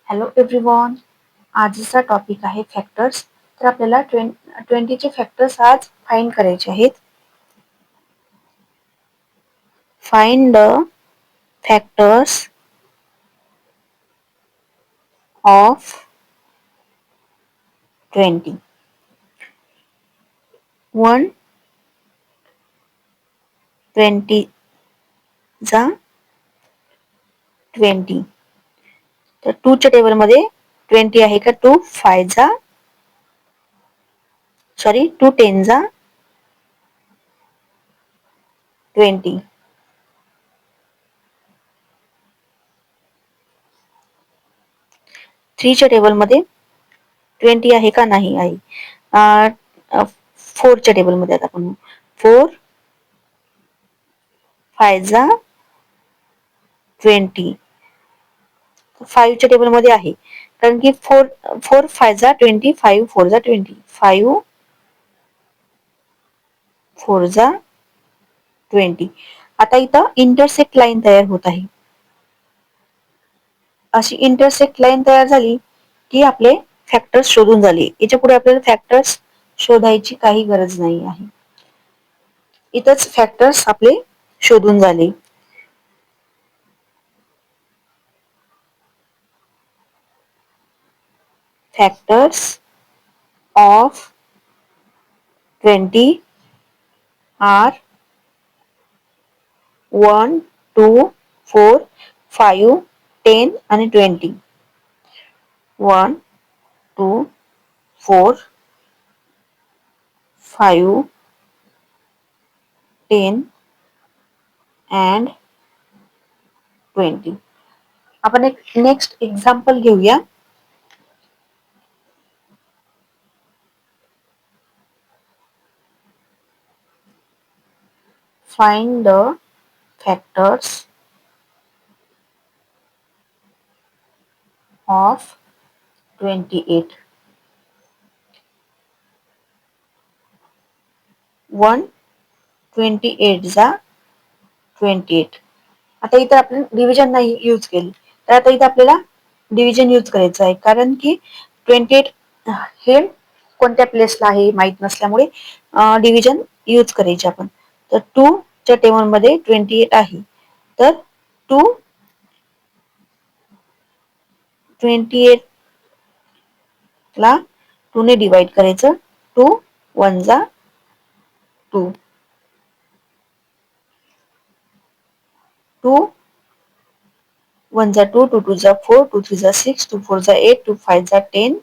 Hello everyone. आजचा topic आहे factors. तर आपल्याला 20चे फॅक्टर्स आज फाइंड करायचे आहेत. Find the factors of 20. 1 20 चा 20. तर 2 च्या टेबलमध्ये 20 आहे का? 2 5 चा 2 10 चा 20. 3 च्या टेबलमध्ये 20 आहे का? नाही आहे. 4 च्या टेबलमध्ये आता आपण 4 5 चा 20. 5 च्या टेबलमध्ये आहे. कारण की 4 5 चा 20, 5 4 चा 20. 5 4 चा 20. आता इथं इंटरसेक्ट लाईन तयार होत आहे. अशी इंटरसेक्ट लाईन तयार झाली की आपले फॅक्टर्स शोधून झाले. याच्या पुढे आपल्याला फॅक्टर्स शोधायची काही गरज नाही आहे. इथंच फॅक्टर्स आपले शोधून झाले. फॅक्टर्स ऑफ 20 आर 1 2 4 5 10 आणि 20. 1 2 4 5 10 and 20. आपण एक नेक्स्ट एक्झाम्पल घेऊया. Find the factors of 28. 1 28 चा 28. आता इथं आपण डिव्हिजन नाही यूज केली, तर आता इथं आपल्याला डिव्हिजन यूज करायचं आहे. कारण की 28 हे कोणत्या प्लेसला आहे माहित नसल्यामुळे डिव्हिजन यूज करायचे आपण. तर 2 च्या टेबलमध्ये 28 आहे. तर 2 28 ला 2 ने डिवाइड करायचं. 2 1 जा 2. 2 1 जा 2, 2 2 जा 4, 2 3 जा 6, 2 4 जा 8, 2 5 जा 10,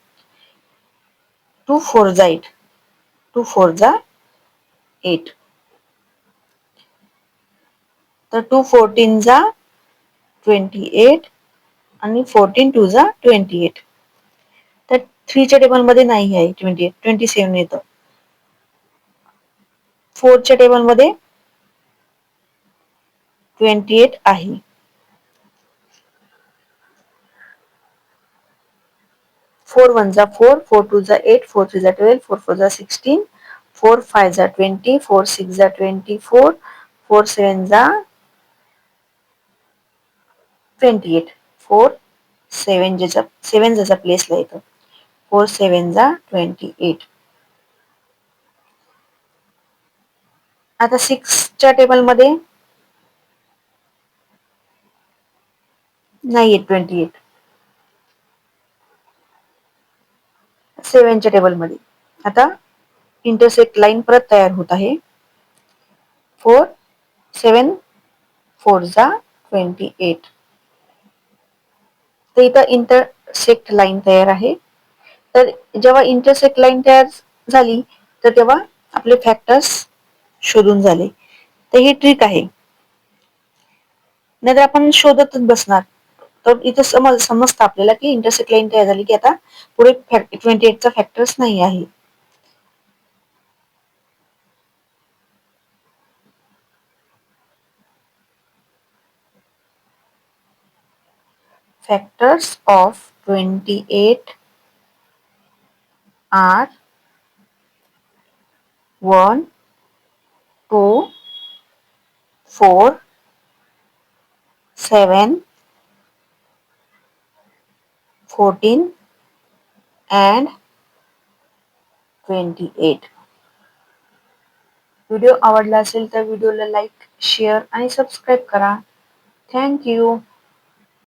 2 4 जा 8, 2 4 जा 8. तर 2 14 जा 28 आणि 14 2 जा 28. तर 3 च्या टेबलमध्ये नाही आहे 28, 27 येतं. 4 च्या टेबलमध्ये 28 आहे. 4 1 जा 4, 4 2 जा 8, 4 3 जा 12, 4 4 जा 16, 4 5 जा 20, 4 6 जा 24, 4 7 जा 28. 4 7 ज्याच्या प्लेसला येतं. 4 7 जा 28. आता 6 च्या टेबलमध्ये नाही येत 28. 7 च्या टेबलमध्ये. आता इंटरसेक्ट लाईन परत तयार होत आहे. 4 7 4 जा 28. तर इथं इंटरसेक्ट लाईन तयार आहे. तर जेव्हा इंटरसेक्ट लाईन तयार झाली तर तेव्हा आपले फॅक्टर्स शोधून झाले. तर ही ट्रिक आहे. नाहीतर आपण शोधतच बसणार. तर इथं समजतं आपल्याला की इंटरसेक्ट लाईन तयार झाली की आता पुढे 28 चा फॅक्टर्स नाही आहे. Factors of 28 are 1 2 4 7 14 and 28. Video आवडला असेल तर व्हिडिओला लाईक, शेअर आणि सबस्क्राईब करा. Thank you.